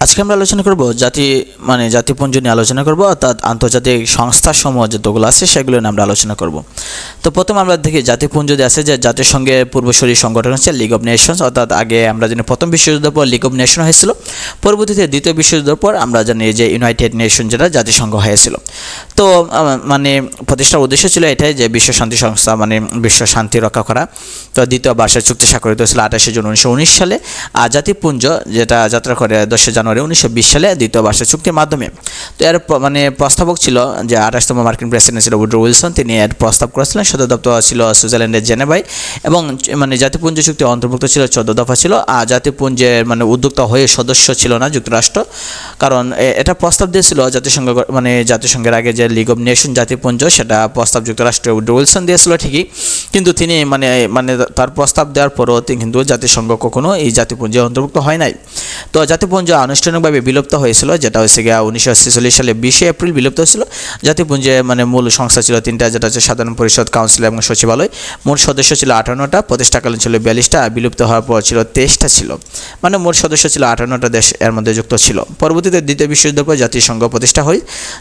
আজকে আমরা আলোচনা করব জাতিপুঞ্জ নিয়ে আলোচনা করব, অর্থাৎ আন্তর্জাতিক সংস্থাসমূহ যতগুলো আছে সেগুলো নিয়ে আমরা আলোচনা করব। তো প্রথম আমরা দেখি জাতিপুঞ্জ যে আছে, যে জাতিসংঘের পূর্বসূরি সংগঠন হচ্ছে লিগ অফ নেশনস, অর্থাৎ আগে আমরা জানি প্রথম বিশ্বযুদ্ধের পর লিগ অফ নেশন হয়েছিল, পরবর্তীতে দ্বিতীয় বিশ্বযুদ্ধের পর আমরা জানি যে ইউনাইটেড নেশন যেটা জাতিসংঘ হয়েছিল। তো প্রতিষ্ঠার উদ্দেশ্য ছিল এটাই যে বিশ্ব শান্তি সংস্থা বিশ্ব শান্তি রক্ষা করা। তো দ্বিতীয় বার্ষিক চুক্তি স্বাক্ষরিত হয়েছিল 28 জুন 1919 সালে, আর জাতিপুঞ্জ যেটা যাত্রা করে 10 জানুয়ারি 1920 সালে দ্বিতীয় বার্ষিক চুক্তির মাধ্যমে। তো এর প্রস্তাবক ছিল যে 28তম মার্কিন প্রেসিডেন্ট ছিল উড্রো উইলসন, তিনি এর প্রস্তাব করেছিলেন। সদর দপ্তর ছিল সুইজারল্যান্ডের জেনেভায়, এবং জাতিপুঞ্জ চুক্তি অন্তর্ভুক্ত ছিল 14 দফা ছিল। আর জাতিপুঞ্জের উদ্যোক্তা হয়ে সদস্য ছিল না যুক্তরাষ্ট্র, কারণ এটা প্রস্তাব দিয়েছিল জাতিসংঘের আগে যে লিগ অফ নেশন জাতিপুঞ্জ, সেটা প্রস্তাব যুক্তরাষ্ট্রের উড্রো উইলসন দিয়েছিল ঠিকই, কিন্তু তিনি তার প্রস্তাব দেওয়ার পরও কিন্তু জাতিসংঘ কখনো এই জাতিপুঞ্জে অন্তর্ভুক্ত হয় নাই। তো জাতিপুঞ্জ আনুষ্ঠানিকভাবে বিলুপ্ত হয়েছিল, যেটা হচ্ছে 1946 সালে 20 এপ্রিল বিলুপ্ত হয়েছিল। জাতিপুঞ্জে মূল সংস্থা ছিল 3টা, যেটা হচ্ছে সাধারণ পরিষদ, কাউন্সিল এবং সচিবালয়। মোট সদস্য ছিল 58টা, প্রতিষ্ঠাকালীন ছিল 42টা, আর বিলুপ্ত হওয়ার পর ছিল 23টা ছিল। মোট সদস্য ছিল 58টা দেশ এর মধ্যে যুক্ত ছিল। পরবর্তীতে দ্বিতীয় বিশ্বযুদ্ধের পর জাতিসংঘ প্রতিষ্ঠা হয়।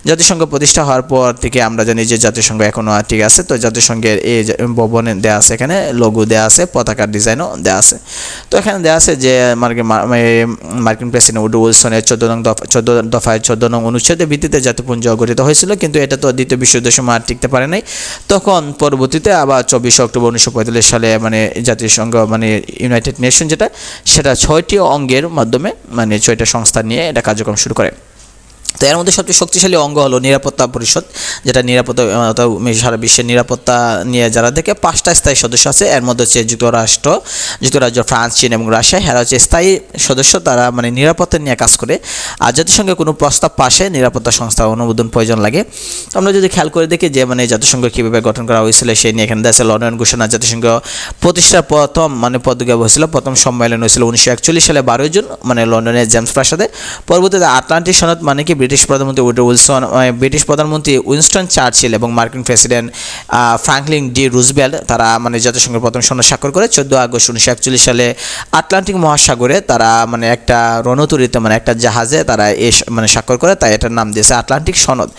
জাতিসংঘ প্রতিষ্ঠা হওয়ার পর থেকে আমরা জানি যে জাতিসংঘ এখনও ঠিক আছে। তো জাতিসংঘের এই ভবনে দেওয়া আছে, এখানে লোগো দেওয়া আছে, পতাকার ডিজাইনও দেওয়া আছে। তো এখানে দেওয়া আছে যে মার্কিন প্রেসিডেন্ট উড্রো উইলসনের 14 দফায় 14 নং অনুচ্ছেদের ভিত্তিতে জাতিপুঞ্জ গঠিত হয়েছিল, কিন্তু এটা তো দ্বিতীয় বিশ্বযুদ্ধের সময় আর টিকতে পারে নাই। তখন পরবর্তীতে আবার 24 অক্টোবর 1945 সালে জাতিসংঘ ইউনাইটেড নেশন সেটা 6টি অঙ্গের মাধ্যমে 6টা সংস্থা নিয়ে এটা কার্যক্রম শুরু করে। তো এর মধ্যে সবচেয়ে শক্তিশালী অঙ্গ হলো নিরাপত্তা পরিষদ, যেটা নিরাপত্তা সারা বিশ্বের নিরাপত্তা নিয়ে যারা দেখে 5টা স্থায়ী সদস্য আছে। এর মধ্যে হচ্ছে যুক্তরাজ্য, ফ্রান্স, চীন এবং রাশিয়া। এরা হচ্ছে স্থায়ী সদস্য, তারা নিরাপত্তা নিয়ে কাজ করে। আর জাতিসংঘে কোনো প্রস্তাব পাশে নিরাপত্তা সংস্থা অনুমোদন প্রয়োজন লাগে। তো আমরা যদি খেয়াল করে দেখি যে জাতিসংঘ কীভাবে গঠন করা হয়েছিল, সেই নিয়ে এখানে দেশে লন্ডন ঘোষণা। জাতিসংঘ প্রতিষ্ঠার প্রথম পদক্ষেপ হয়েছিল, প্রথম সম্মেলন হয়েছিল 1941 সালে 12 জুন লন্ডনের জেমস প্রাসাদে। পরবর্তীতে আটলান্টিক সনদ কি ব্রিটিশ প্রধানমন্ত্রী উইনস্টন চার্চিল এবং মার্কিন প্রেসিডেন্ট ফ্রাঙ্কলিন ডি রুজভেল্ট, তারা জাতিসংঘের প্রথম সনদ স্বাক্ষর করে 14 আগস্ট 1941 সালে আটলান্টিক মহাসাগরে। তারা একটা রণতরীতে একটা জাহাজে তারা স্বাক্ষর করে, তাই এটার নাম দিয়েছে আটলান্টিক সনদ।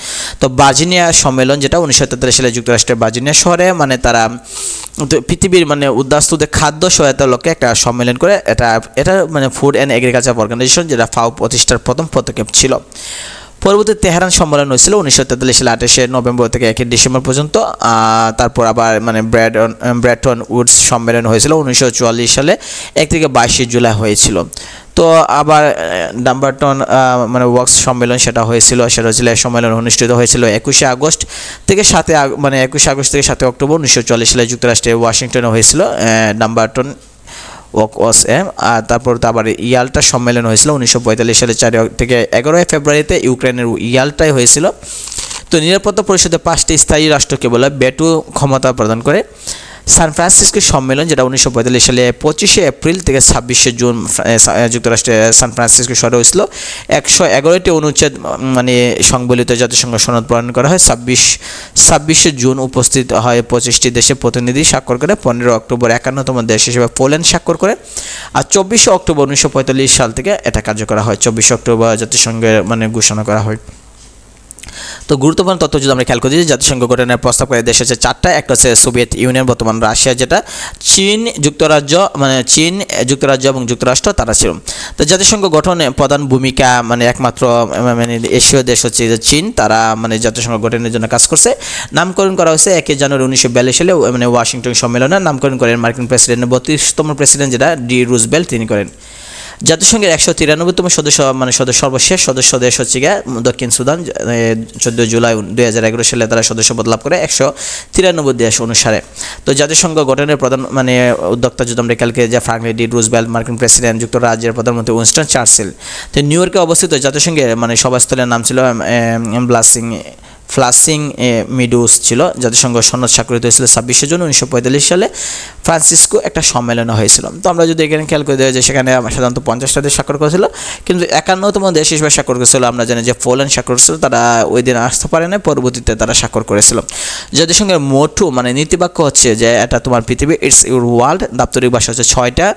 তো ভার্জিনিয়া সম্মেলন, যেটা 1943 সালে যুক্তরাষ্ট্রের ভার্জিনিয়া শহরে তারা পৃথিবীর উদ্বাস্তুদের খাদ্য সহায়তার লক্ষ্যে একটা সম্মেলন করে। এটা ফুড অ্যান্ড এগ্রিকালচার অর্গানাইজেশন, যেটা ফাও প্রতিষ্ঠার প্রথম পদক্ষেপ ছিল। পরবর্তী তেহরান সম্মেলন হয়েছিল 1943 সালে 28 নভেম্বর থেকে 1 ডিসেম্বর পর্যন্ত। তারপর আবার ব্রেটন উডস সম্মেলন হয়েছিল 1944 সালে 1 থেকে 22 জুলাই হয়েছিল। তো আবার ডাম্বারটন ওয়ার্কস সম্মেলন সেটা হয়েছিল সম্মেলন অনুষ্ঠিত হয়েছিল 21 আগস্ট থেকে 7 অক্টোবর 1944 সালে যুক্তরাষ্ট্রের ওয়াশিংটনে হয়েছিল ডাম্বারটন ওয়ার্কস। আর তারপর তো আবার ইয়াল্টা সম্মেলন হয়েছিল 1945 সালে 4 থেকে 11 ফেব্রুয়ারিতে ইউক্রেনের ইয়াল্টায় হয়েছিল। তো নিরাপত্তা পরিষদে 5টি স্থায়ী রাষ্ট্রকে বলে ভেটো ক্ষমতা প্রদান করে। সান ফ্রান্সিসকো সম্মেলন, যেটা 1945 সালে 25 এপ্রিল থেকে 26 জুন যুক্তরাষ্ট্রের সান ফ্রান্সিসকো শহরে হয়েছিল। 111টি অনুচ্ছেদ সংবলিত জাতিসংঘ সনদ প্রণয়ন করা হয়। 26 জুন উপস্থিত হয় 25টি দেশের প্রতিনিধি স্বাক্ষর করে। 15 অক্টোবর 51তম দেশ হিসেবে পোল্যান্ড স্বাক্ষর করে। আর 24 অক্টোবর 1945 সাল থেকে এটা কার্যকর হয়। 24 অক্টোবর জাতিসংঘের ঘোষণা করা হয়। তো গুরুত্বপূর্ণ তথ্য যদি আমরা খেয়াল করি, জাতিসংঘ গঠনের প্রস্তাব করে দেশ হচ্ছে 4টা। একটা হচ্ছে সোভিয়েত ইউনিয়ন, বর্তমান রাশিয়া, যেটা চীন, যুক্তরাজ্য এবং যুক্তরাষ্ট্র, তারা ছিল। তো জাতিসংঘ গঠনে প্রধান ভূমিকা একমাত্র এশীয় দেশ হচ্ছে চীন, তারা জাতিসংঘ গঠনের জন্য কাজ করছে। নামকরণ করা হয়েছে 1 জানুয়ারি 1942 সালে ওয়াশিংটন সম্মেলনে। নামকরণ করেন মার্কিন প্রেসিডেন্ট, 32তম প্রেসিডেন্ট যেটা ডি রুজভেল্ট, তিনি করেন। জাতিসংঘের 193তম সদস্য সর্বশেষ সদস্য দেশ হচ্ছে দক্ষিণ সুদান। 14 জুলাই 2011 সালে তারা সদস্য পদ লাভ করে 193 দেশ অনুসারে। তো জাতিসংঘ গঠনের প্রধান উদ্যোক্তা যদি আমরা কালকে যে ফ্রাঙ্কলিন ডি রুজভেল্ট, মার্কিন প্রেসিডেন্ট, যুক্তরাজ্যের প্রধানমন্ত্রী উইনস্টন চার্চিল। তো নিউ ইয়র্কে অবস্থিত জাতিসংঘের সভাস্থলের নাম ছিল ব্লাসিং ফ্লাসিং মিডোস ছিল। জাতিসংঘ সনদ স্বাক্ষরিত হয়েছিল 26 জুন 1945 সালে ফ্রান্সিসকো একটা সম্মেলন হয়েছিল। তো আমরা যদি এখানে খেয়াল করে দেয় যে সেখানে সাধারণত 50টা দেশ স্বাক্ষর করেছিল, কিন্তু 51তম দেশ হিসেবে স্বাক্ষর করেছিল আমরা জানি যে পোল্যান্ড স্বাক্ষর করেছিল। তারা ওই দিন আসতে পারে না, পরবর্তীতে তারা স্বাক্ষর করেছিল। জাতিসংঘের মোটো মানে নীতিবাক্য হচ্ছে যে এটা তোমার পৃথিবী, ইটস ইউর ওয়ার্ল্ড। দাপ্তরিক ভাষা হচ্ছে 6টা,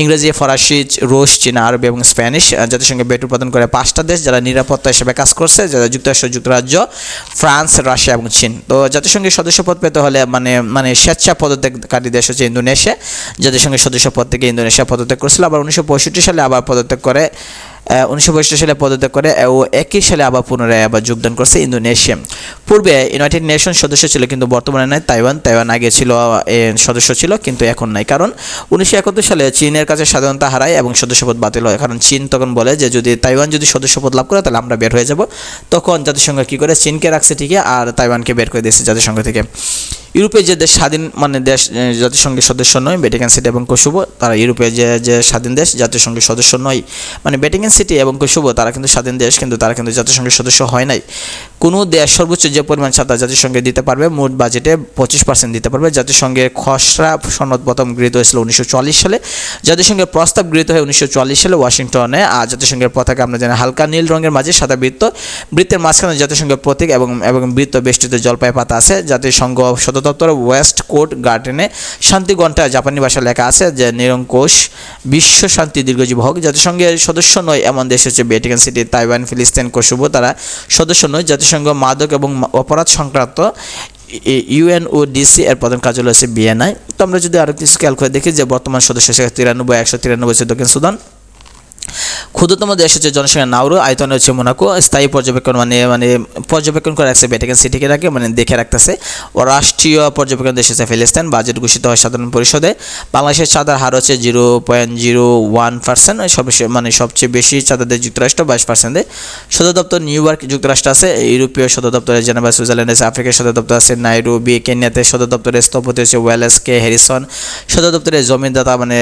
ইংরেজি, ফরাসি, রুশ, চীনা, আরবি এবং স্প্যানিশ। জাতিসংঘে বেট উৎপাদন করে 5টা দেশ যারা নিরাপত্তা হিসেবে কাজ করছে, যারা যুক্তরাষ্ট্র, যুক্তরাজ্য, ফ্রান্স, রাশিয়া এবং চীন। তো জাতিসংঘের সদস্যপদ পেতে হলে মানে স্বেচ্ছা পদত্যাগকারী দেশ হচ্ছে ইন্দোনেশিয়া। জাতিসংঘের সদস্যপদ থেকে ইন্দোনেশিয়া পদত্যাগ করেছিল, আবার 1965 সালে আবার পদত্যাগ করে 1965 সালে পদত্যাগ করে ও 21 সালে আবার পুনরায় যোগদান করছে ইন্দোনেশিয়া। পূর্বে ইউনাইটেড নেশন সদস্য ছিল, কিন্তু বর্তমানে নাই। তাইওয়ান আগে ছিল, সদস্য ছিল, কিন্তু এখন নাই। কারণ 1971 সালে চীনের কাছে স্বাধীনতা হারায় এবং সদস্যপদ বাতিল হয়। কারণ চীন তখন বলে যে যদি তাইওয়ান যদি সদস্যপদ লাভ করে তাহলে আমরা বের হয়ে যাব। তখন জাতিসংঘ কী করে, চীনকে রাখছে ঠিকই, আর তাইওয়ানকে বের করে দিয়েছে জাতিসংঘ থেকে। ইউরোপে যে দেশ স্বাধীন মানে দেশ জাতিসংঘের সদস্য নয়, ভ্যাটিকান সিটি এবং কোসোভো, তারা ইউরোপে যে স্বাধীন দেশ জাতিসংঘের সদস্য নয়, মানে ভ্যাটিকান সিটি এবং কোসোভো তারা কিন্তু স্বাধীন দেশ, কিন্তু তারা কিন্তু জাতিসংঘের সদস্য হয় নাই। কোনো দেশ সর্বোচ্চ যে পরিমাণ ছাত্র জাতিসংঘে দিতে পারবে, মোট বাজেটে 25% দিতে পারবে। জাতিসংঘের খসড়া সনদ প্রথম গৃহীত হয়েছিল 1940 সালে। জাতিসংঘের প্রস্তাব গৃহীত হয় 1940 সালে ওয়াশিংটনে। আর জাতিসংঘের পতাকা আমরা জানি হালকা নীল রঙের মাঝে সাদা বৃত্ত, বৃত্তের মাঝখানে জাতিসংঘের প্রতীক এবং বৃত্ত বেষ্টিত জলপাই পাতা আছে। জাতিসংঘ সদর দপ্তর ওয়েস্ট কোট গার্ডেনে শান্তি ঘণ্টা জাপানি ভাষায় লেখা আছে যে নিরঙ্কুশ বিশ্ব শান্তি দীর্ঘজীবী হোক। জাতিসংঘের সদস্য নয় এমন দেশ হচ্ছে ভ্যাটিকান সিটি, তাইওয়ান, ফিলিস্তিন, কোসোভো, তারা সদস্য নয়। জাতিসংঘ মাদক এবং অপরাধ সংক্রান্ত ইউএনওডিসি এর প্রধান কার্যালয় হচ্ছে ভিয়েনায়। তো আমরা যদি আরও কিছু খেয়াল করে দেখি যে বর্তমান সদস্য 193 হচ্ছে দক্ষিণ সুদান। ক্ষুদ্রতম দেশ হচ্ছে জনসংখ্যা নাউরু, আয়তন হচ্ছে মোনাকো। স্থায়ী পর্যবেক্ষণ মানে পর্যবেক্ষণ করে রাখছে ভ্যাটিকান সিটিকে রাখে, মানে দেখে রাখতেছে। ও রাষ্ট্রীয় পর্যবেক্ষণ দেশ হচ্ছে ফিলিস্তিন। বাজেট ঘোষিত হয় সাধারণ পরিষদে। বাংলাদেশের চাঁদার হার হচ্ছে 0.01%, মানে সবচেয়ে বেশি চাঁদাদের যুক্তরাষ্ট্র 22%। সদর দপ্তর নিউ ইয়র্ক যুক্তরাষ্ট্র আছে। ইউরোপীয় সদর দপ্তরে জেনেভা সুইজারল্যান্ড আছে। আফ্রিকার সদর দপ্তর আছে নাইরোবি কেনিয়াতে। সদর দপ্তরের স্থপতি হচ্ছে ওয়েলেস কে হ্যারিসন। সদর দপ্তরে জমিদাতা মানে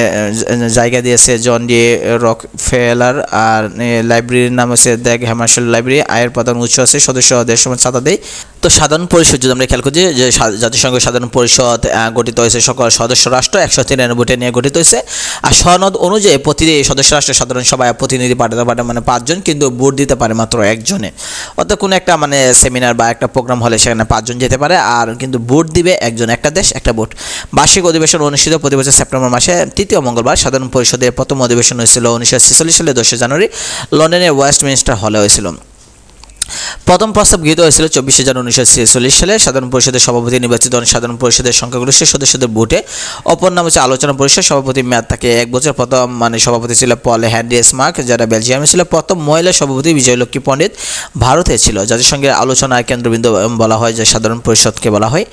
জায়গা দিয়েছে জন ডি রকফেলার। আর লাইব্রেরির নাম হচ্ছে দ্য হ্যামারশাল লাইব্রেরি। আয়ের প্রধান উৎস আছে সদস্য দেশ সমান চাঁদা দেয়। তো সাধারণ পরিষদ যদি আমরা খেয়াল করি যে জাতিসংঘের সাধারণ পরিষদ গঠিত হয়েছে সকল সদস্য রাষ্ট্র 193 নিয়ে গঠিত হয়েছে। আর সনদ অনুযায়ী প্রতি সদস্য রাষ্ট্রের সাধারণ সভায় প্রতিনিধি পাঠাতে পারে মানে 5 জন, কিন্তু ভোট দিতে পারে মাত্র 1 জনে। অর্থাৎ কোনো একটা মানে সেমিনার বা একটা প্রোগ্রাম হলে সেখানে 5 জন যেতে পারে, আর কিন্তু ভোট দিবে 1 জন, একটা দেশ একটা ভোট। বার্ষিক অধিবেশন অনুষ্ঠিত প্রতি বছর সেপ্টেম্বর মাসে 3য় মঙ্গলবার। সাধারণ পরিষদের প্রথম অধিবেশন হয়েছিল 1946 সালে 10 জানুয়ারি লন্ডনের ওয়েস্টমিনস্টার হলে হয়েছিল। প্রথম প্রস্তাব গৃহীত হয়েছিল 24 জানুয়ারি 1946 সালে। সাধারণ পরিষদের সভাপতি নির্বাচিত হন সাধারণ পরিষদের সংখ্যাগরিষ্ঠ সদস্যদের ভোটে। অপর নাম হচ্ছে আলোচনা পরিষদ। সভাপতি মেয়াদ থাকে 1 বছর। প্রথম মানে সভাপতি ছিল পল হ্যান্ডি স্মার্ক, যারা বেলজিয়ামে ছিল। প্রথম মহিলা সভাপতি বিজয়লক্ষ্মী পণ্ডিত ভারতে ছিল। জাতিসংঘের আলোচনার কেন্দ্রবিন্দু বলা হয় যে সাধারণ পরিষদকে বলা হয়।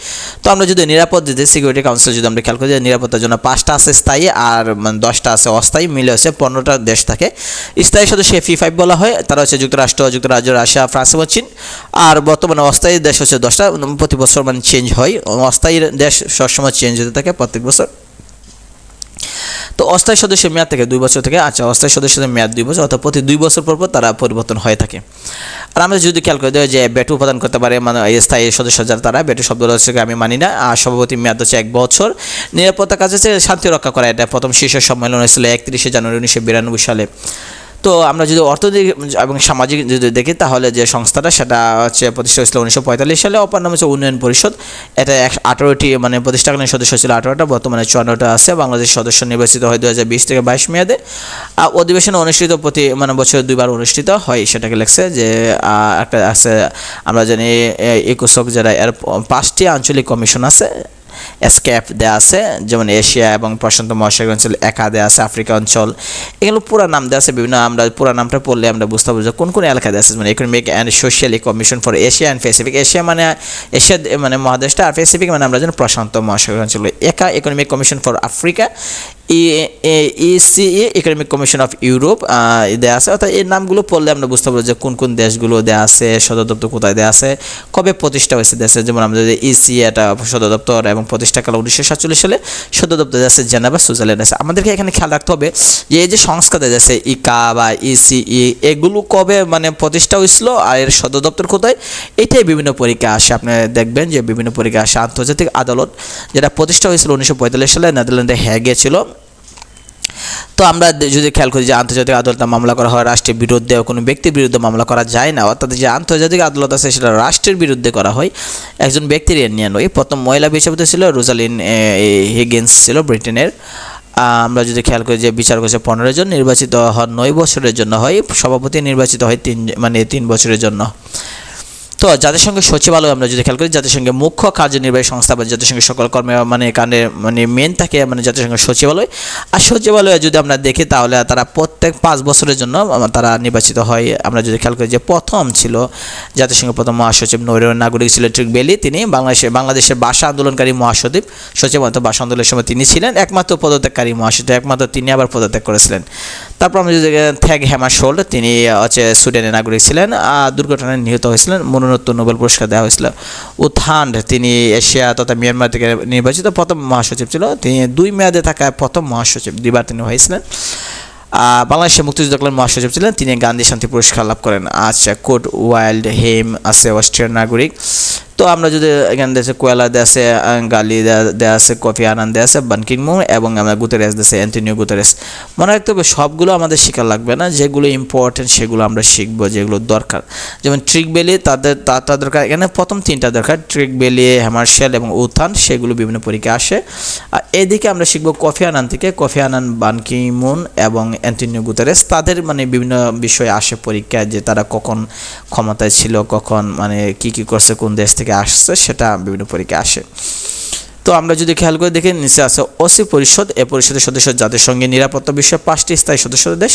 তো আমরা যদি নিরাপদ দিতে সিকিউরিটি কাউন্সিল যদি আমরা খেয়াল করি যে নিরাপত্তার জন্য 5টা আছে স্থায়ী আর 10টা আছে অস্থায়ী, মিলে হচ্ছে 15টা দেশ থাকে। স্থায়ী সদস্য F5 বলা হয়, তারা হচ্ছে যুক্তরাষ্ট্র, যুক্তরাজ্য, রাশিয়া, ফ্রান্স এবং চীন। আর বর্তমানে অস্থায়ী দেশ হচ্ছে 10টা, প্রতি বছর মানে চেঞ্জ হয়। অস্থায়ী দেশ সবসময় চেঞ্জ হতে থাকে প্রত্যেক বছর। তো অস্থায়ী সদস্যের মেয়াদ থেকে 2 বছর থেকে, আচ্ছা অস্থায়ী সদস্যদের মেয়াদ 2 বছর, অর্থাৎ প্রতি 2 বছর পর তারা পরিবর্তন হয়ে থাকে। আর আমরা যদি খেয়াল করে দেয় যে বেটু উপাদান করতে পারে মানে স্থায়ী সদস্য যারা, তারা বেটু শব্দ হচ্ছে আমি মানি না। আর সভাপতি মেয়াদ হচ্ছে 1 বছর। নিরাপত্তা কাজ হচ্ছে শান্তি রক্ষা করা। এটা প্রথম শীর্ষ সম্মেলন হয়েছিল 31 জানুয়ারি 1992 সালে। তো আমরা যদি অর্থনৈতিক এবং সামাজিক যদি দেখি তাহলে যে সংস্থাটা সেটা হচ্ছে প্রতিষ্ঠা হয়েছিল 1945 সালে। অপর নাম হচ্ছে উন্নয়ন পরিষদ। এটা 18টি মানে প্রতিষ্ঠাকালীন সদস্য ছিল 18টা, বর্তমানে 54টা আছে। বাংলাদেশ সদস্য নির্বাচিত হয় 2020 থেকে 22 মেয়াদে। অধিবেশন অনুষ্ঠিত প্রতি মানে বছরে 2বার অনুষ্ঠিত হয়, সেটাকে লেখছে যে একটা আছে আমরা জানি ইকোসক, যারা এর 5টি আঞ্চলিক কমিশন আছে। এসকেপ দেওয়া আছে, যেমন এশিয়া এবং প্রশান্ত মহাসাগর অঞ্চল একা দেওয়া আছে, আফ্রিকা অঞ্চল, এগুলো পুরো নাম দেওয়া আছে বিভিন্ন। আমরা পুরো নামটা পড়লে আমরা বুঝতে পারবো যে কোন কোন এলাকা দেওয়া আছে। মানে economic and social commission for Asia and Pacific. Asia মানে এশিয়া মানে মহাদেশটা, আর প্যাসিফিক মানে আমরা জানি প্রশান্ত মহাসাগর অঞ্চল। একা economic commission for Africa, ECE economic commission of Europe দেওয়া আছে। অর্থাৎ এই নামগুলো পড়লে আমরা বুঝতে পারবো যে কোন কোন দেশগুলো দেওয়া আছে, সদর দপ্তর কোথায় দেওয়া আছে, কবে প্রতিষ্ঠা হয়েছে দেশে। যেমন আমরা যদি ইসিই এটা সদর দপ্তর এবং প্রতিষ্ঠাকাল 1947 সালে, সদর দপ্তর দেওয়া আছে জেনেভা, সুইজারল্যান্ড আছে। আমাদেরকে এখানে খেয়াল রাখতে হবে যে এই যে সংস্থা দেওয়া আছে ইকা বা ইসিই, এগুলো কবে মানে প্রতিষ্ঠা হয়েছিল আর এর সদর দপ্তর কোথায়, এটাই বিভিন্ন পরীক্ষা আসে। আপনি দেখবেন যে বিভিন্ন পরীক্ষা আসে। আন্তর্জাতিক আদালত যেটা প্রতিষ্ঠা হয়েছিল 1945 সালে নেদারল্যান্ডে হেগে ছিল। তো আমরা যদি খেয়াল করি যে আন্তর্জাতিক আদালতে মামলা করা হয় রাষ্ট্রের বিরুদ্ধে, কোনো ব্যক্তির বিরুদ্ধে মামলা করা যায় না। অর্থাৎ যে আন্তর্জাতিক আদালত আছে সেটা রাষ্ট্রের বিরুদ্ধে করা হয়, একজন ব্যক্তির নিয়ে নয়। প্রথম মহিলা বিচারপতি ছিল রোজালিন হিগিন্স, ছিল ব্রিটেনের। আমরা যদি খেয়াল করি যে বিচারক হচ্ছে 15 জন, নির্বাচিত হন 9 বছরের জন্য হয়, সভাপতি নির্বাচিত হয় 3 বছরের জন্য। তো জাতিসংঘের সচিবালয় আমরা যদি খেয়াল করি, জাতিসংঘের মুখ্য কার্যনির্বাহী সংস্থা বা জাতিসংঘের সকল কর্মে মেন থাকে জাতিসংঘের সচিবালয়। আর সচিবালয়ে যদি আমরা দেখি তাহলে তারা প্রত্যেক 5 বছরের জন্য তারা নির্বাচিত হয়। আমরা যদি খেয়াল করি যে প্রথম ছিল জাতিসংঘের প্রথম মহাসচিব নরওয়ের নাগরিক ছিল ট্রিক বেলি, তিনি বাংলাদেশের ভাষা আন্দোলনকারী মহাসচিব, সচিব ভাষা আন্দোলনের সময় তিনি ছিলেন একমাত্র পদত্যাগকারী মহাসচিব, একমাত্র তিনি আবার পদত্যাগ করেছিলেন। তারপর আমরা যদি থ্যাগ হ্যামারশোল্ড, তিনি সুইডেনের নাগরিক ছিলেন, দুর্ঘটনায় নিহত হয়েছিলেন, মরণোত্তর নোবেল পুরস্কার দেওয়া হয়েছিল। উথান্ড, তিনি এশিয়া তথা মিয়ানমার থেকে নির্বাচিত প্রথম মহাসচিব ছিল, তিনি 2 মেয়াদে থাকা প্রথম মহাসচিব, 2বার তিনি হয়েছিলেন। বাংলাদেশের মুক্তিযুদ্ধকালীন মহাসচিব ছিলেন, তিনি গান্ধী শান্তি পুরস্কার লাভ করেন। আচ্ছা, কোড ওয়াইল্ড হেম আছে অস্ট্রিয়ান নাগরিক। তো আমরা যদি এখানে দেশে কোয়েলা দেওয়া আছে, গালি দেওয়া আছে, কফি আনান দেওয়া আছে, বান কি মুন, এবং আমরা গুতেরেস দেশে অ্যান্টনিও গুতেরেস। মনে রাখতে হবে সবগুলো আমাদের শেখা লাগবে না, যেগুলো ইম্পর্টেন্ট সেগুলো আমরা শিখবো, যেগুলো দরকার। যেমন ট্রিক বেলি, তার দরকার এখানে প্রথম 3টা দরকার, ট্রিক বেলি, হ্যামারশেল এবং উত্থান, সেগুলো বিভিন্ন পরীক্ষা আসে। আর এদিকে আমরা শিখবো কফি আনান থেকে, কফি আনান, বান কি মুন এবং অ্যান্টনিও গুতেরেস, তাদের বিভিন্ন বিষয় আসে পরীক্ষায়, যে তারা কখন ক্ষমতায় ছিল, কখন কি করছে, কোন দেশ থেকে আসছে, সেটা বিভিন্ন পরীক্ষা আসে। তো আমরা যদি খেয়াল করে দেখি, নিচে আছে ওসি পরিষদ। এই পরিষদের সদস্য জাতিসংঘের নিরাপত্তা বিষয়ে 5টি স্থায়ী সদস্য দেশ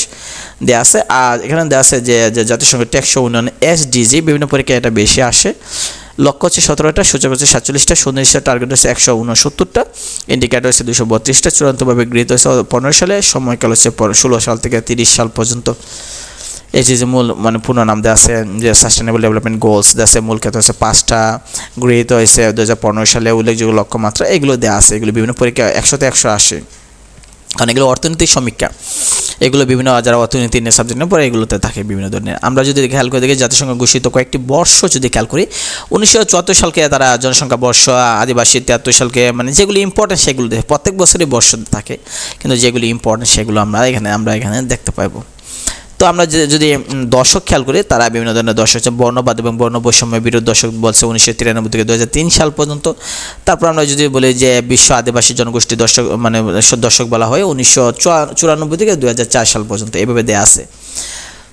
দেওয়া আছে। আর এখানে দেওয়া আছে যে জাতিসংঘের টেকসই উন্নয়ন এসডিজি, বিভিন্ন পরীক্ষায় এটা বেশি আসে। লক্ষ্য হচ্ছে 17টা, সূচক হচ্ছে 47টা, সুনির্দিষ্ট টার্গেট হচ্ছে 169টা, ইন্ডিকেটর হচ্ছে 232টা, চূড়ান্তভাবে গৃহীত হয়েছে 15 সালে, সময়কাল হচ্ছে 16 সাল থেকে 30 সাল পর্যন্ত। এসডিজি মূল পূর্ণ নাম দেওয়া আছে যে সাস্টেনেবল ডেভেলপমেন্ট গোলস দেওয়া আছে, মূল ক্ষেত্র হচ্ছে 5টা, গৃহীত হয়েছে 2015 সালে, উল্লেখযোগ্য লক্ষ্যমাত্রা এগুলো দেওয়া আছে। এগুলো বিভিন্ন পরীক্ষা 100তে 100 আসে, কারণ এগুলো অর্থনৈতিক সমীক্ষা, এগুলো বিভিন্ন যারা অর্থনীতি নিয়ে সাবজেক্ট নিয়ে পড়ে এগুলোতে থাকে বিভিন্ন ধরনের। আমরা যদি খেয়াল করে দেখি জাতিসংঘ ঘোষিত কয়েকটি বর্ষ যদি খেয়াল করি, 1974 সালকে তারা জনসংখ্যা বর্ষ, আদিবাসী 73 সালকে, যেগুলি ইম্পর্টেন্ট সেগুলো প্রত্যেক বছরই বর্ষ থাকে, কিন্তু যেগুলি ইম্পর্টেন্ট সেগুলো আমরা এখানে দেখতে পাবো। তো আমরা যদি দশক খেয়াল করি, তারা বিভিন্ন ধরনের দশক হচ্ছে বর্ণবাদ এবং বর্ণ বৈষম্যের বিরুদ্ধে দশক বলছে 1993 থেকে 2003 সাল পর্যন্ত। তারপর আমরা যদি বলি যে বিশ্ব আদিবাসী জনগোষ্ঠী দশক দশক বলা হয় 1994 থেকে 2004 সাল পর্যন্ত, এভাবে দেয়া আছে।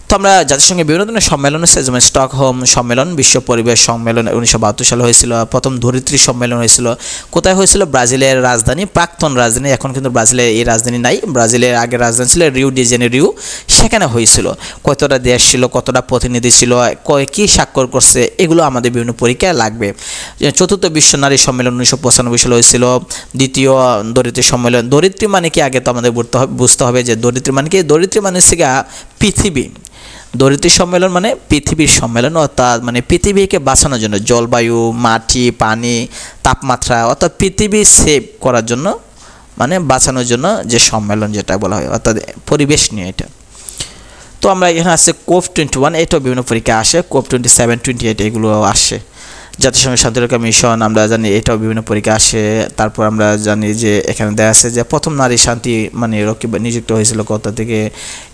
তো আমরা জাতিসংঘের বিভিন্ন ধরনের সম্মেলন হয়েছে, যেমন স্টকহোম সম্মেলন, বিশ্ব পরিবেশ সম্মেলন 1972 সালে হয়েছিল, প্রথম ধরিত্রী সম্মেলন হয়েছিল, কোথায় হয়েছিল? ব্রাজিলের রাজধানী, প্রাক্তন রাজধানী, এখন কিন্তু ব্রাজিলের এই রাজধানী নাই, ব্রাজিলের আগের রাজধানী ছিল রিও ডি জেনেরিও, সেখানে হয়েছিল। কতটা দেশ ছিল, কতটা প্রতিনিধি ছিল, কী স্বাক্ষর করছে, এগুলো আমাদের বিভিন্ন পরীক্ষায় লাগবে। চতুর্থ বিশ্ব নারী সম্মেলন 1995 সালে হয়েছিল। দ্বিতীয় ধরিত্রী সম্মেলন, ধরিত্রী মানে কি আগে তো আমাদের বুঝতে হবে যে ধরিত্রী মানে কি, ধরিত্রী মানে হচ্ছে পৃথিবী। ধরিত্রী সম্মেলন মানে পৃথিবীর সম্মেলন, অর্থাৎ পৃথিবীকে বাঁচানোর জন্য, জলবায়ু, মাটি, পানি, তাপমাত্রা, অর্থাৎ পৃথিবী সেভ করার জন্য, বাঁচানোর জন্য যে সম্মেলন যেটা বলা হয়, অর্থাৎ পরিবেশ নিয়ে এটা। তো আমরা এখানে আছে COP21, এটাও বিভিন্ন পরীক্ষা আসে, COP27, 28 এগুলো আসে। জাতিসংঘের শান্তিরক্ষা মিশন আমরা জানি, এটাও বিভিন্ন পরীক্ষা আসে। তারপর আমরা জানি যে এখানে দেওয়া আছে যে প্রথম নারী শান্তি রক্ষী নিযুক্ত হয়েছিল কোথা থেকে,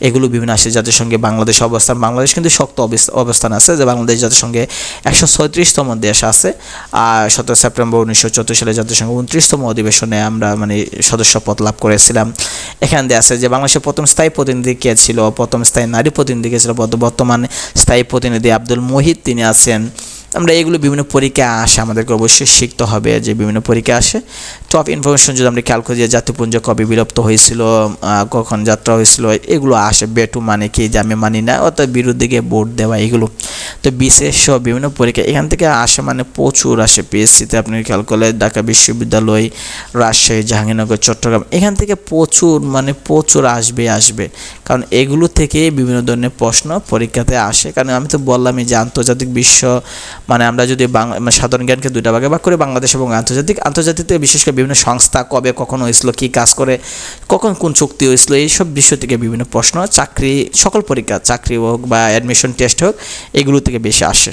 এগুলো বিভিন্ন আসে। জাতিসংঘে বাংলাদেশ অবস্থান, বাংলাদেশ কিন্তু শক্ত অবস্থান আছে, যে বাংলাদেশ জাতিসংঘে 136তম দেশ আছে। আর 17 সেপ্টেম্বর 1974 সালে জাতিসংঘ 29তম অধিবেশনে আমরা সদস্য পদ লাভ করেছিলাম। এখানে দেওয়া আছে যে বাংলাদেশের প্রথম স্থায়ী প্রতিনিধি কে ছিল, প্রথম স্থায়ী নারী প্রতিনিধি কে ছিল, বর্তমান স্থায়ী প্রতিনিধি আব্দুল মুহিত তিনি আছেন। আমরা এগুলো বিভিন্ন পরীক্ষা আসে, আমাদেরকে অবশ্যই শিখতে হবে যে বিভিন্ন পরীক্ষা আসে। টপ ইনফরমেশন যদি আমরা খেয়াল করি যে জাতিপুঞ্জ কবে বিলুপ্ত হয়েছিল, কখন যাত্রা হয়েছিল, এগুলো আসে। বেটু মানে কি, যে আমি মানি না, অর্থাৎ বিরুদ্ধে গিয়ে ভোট দেওয়া, এগুলো। তো বিসিএস সহ বিভিন্ন পরীক্ষা এখান থেকে আসে, মানে প্রচুর আসে। পিএসসিতে আপনি খেয়াল করলে ঢাকা বিশ্ববিদ্যালয়, রাজশাহী, জাহাঙ্গীরনগর, চট্টগ্রাম, এখান থেকে প্রচুর মানে প্রচুর আসবে, কারণ এগুলো থেকে বিভিন্ন ধরনের প্রশ্ন পরীক্ষাতে আসে। কারণ আমি তো বললামই যে আন্তর্জাতিক বিশ্ব, মানে আমরা যদি সাধারণ জ্ঞানকে দুইটা ভাগে ভাগ করি, বাংলাদেশ এবং আন্তর্জাতিক বিশেষ করে বিভিন্ন সংস্থা কবে কখন হয়েছিল, কী কাজ করে, কখন কোন চুক্তি হয়েছিল, এইসব বিষয় থেকে বিভিন্ন প্রশ্ন চাকরি, সকল পরীক্ষা, চাকরি হোক বা অ্যাডমিশন টেস্ট হোক, এগুলো থেকে বেশি আসে।